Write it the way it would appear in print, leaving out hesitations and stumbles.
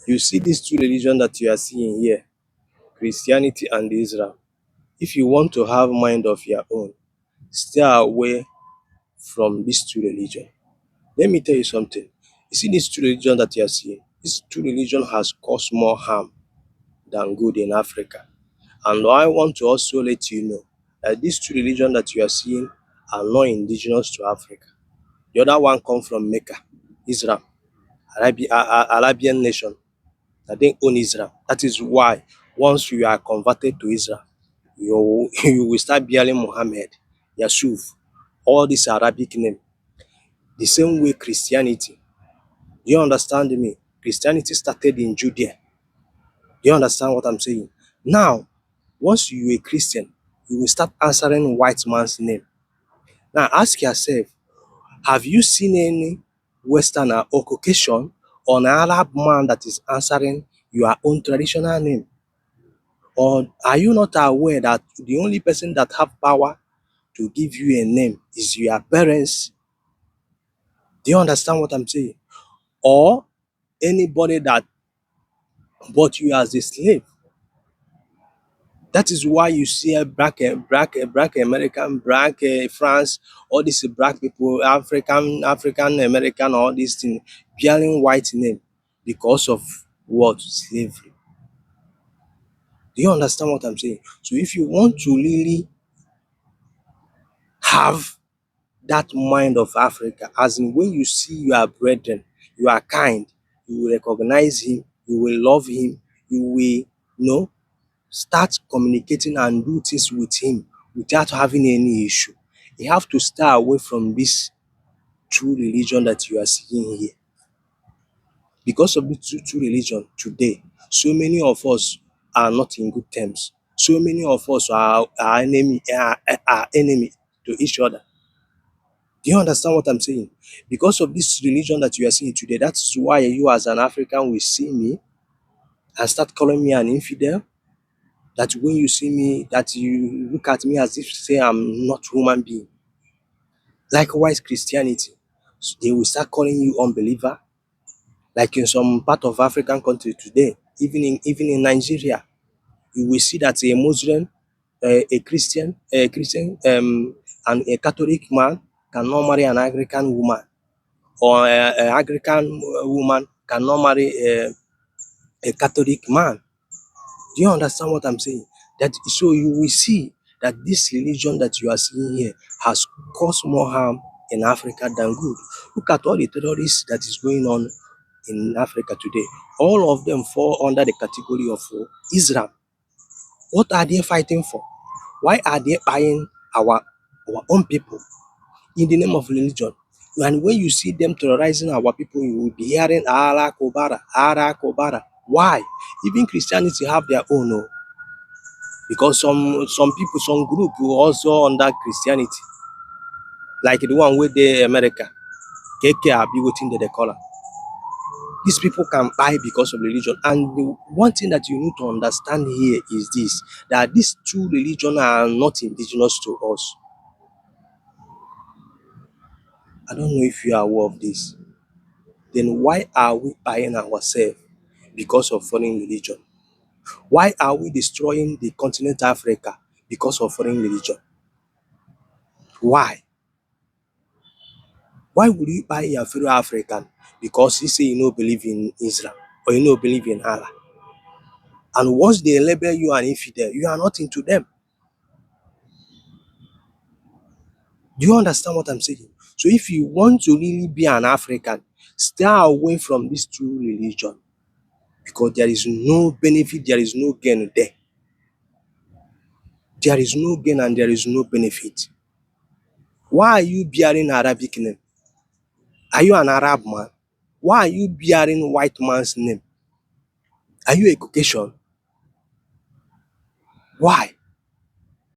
You see these two religions that you are seeing here, Christianity and Islam. If you want to have mind of your own, stay away from these two religions. Let me tell you something. You see these two religions that you are seeing, these two religions has caused more harm than good in Africa. And I want to also let you know that these two religions that you are seeing are not indigenous to Africa. The other one come from Mecca, Islam, Arabian nation that they own Israel. That is why once you are converted to Israel, you will start bearing Muhammad, Yusuf, all these Arabic name. The same way Christianity. Do you understand me? Christianity started in Judea. Do you understand what I'm saying? Now, once you a Christian, you will start answering white man's name. Now ask yourself, have you seen any Westerner or Caucasian or an Arab man that is answering your own traditional name? Or are you not aware that the only person that have power to give you a name is your parents? Do you understand what I'm saying? Or anybody that bought you as a slave? That is why you see a black American, black France, all these black people, African American, all these things, bearing white name because of what? Slavery. Do you understand what I'm saying? So if you want to really have that mind of Africa, as in when you see your brethren, you are kind, you will recognize him, you will love him, you will, start communicating and do things with him without having any issue. You have to stay away from this true religion that you are seeing here. Because of the two religion today, so many of us are not in good terms. So many of us are enemy to each other. Do you understand what I'm saying? Because of this religion that you are seeing today, that's why you as an African will see me and start calling me an infidel. That when you see me, that you look at me as if say I'm not human being. Likewise, Christianity, so they will start calling you unbeliever. Like in some part of African country today, even in Nigeria, you will see that a Muslim, a Christian, and a Catholic man cannot marry an Anglican woman, or an Anglican woman cannot marry a Catholic man. Do you understand what I'm saying? That so you will see that this religion that you are seeing here has caused more harm in Africa than good. Look at all the terrorists that is going on in Africa today. All of them fall under the category of Islam. What are they fighting for? Why are they buying our own people in the name of religion? And when you see them terrorizing our people, you will be hearing Allah Kobara, Allah Kobara. Why? Even Christianity have their own. Because some people, some group will also under Christianity, like the one with the America, KK be waiting the color. These people can buy because of religion. And the one thing that you need to understand here is this, that these two religions are not indigenous to us. I don't know if you are aware of this. Then why are we buying ourselves because of foreign religion? Why are we destroying the continent Africa because of foreign religion? Why? Why would you buy a fellow African because he say you no believe in Islam or you no believe in Allah? And once they label you an infidel, you are not into them. Do you understand what I'm saying? So if you want to really be an African, stay away from these two religions because there is no benefit, there is no gain there. There is no gain and there is no benefit. Why are you bearing Arabic name? Are you an Arab man? Why are you bearing white man's name? Are you a Caucasian? Why?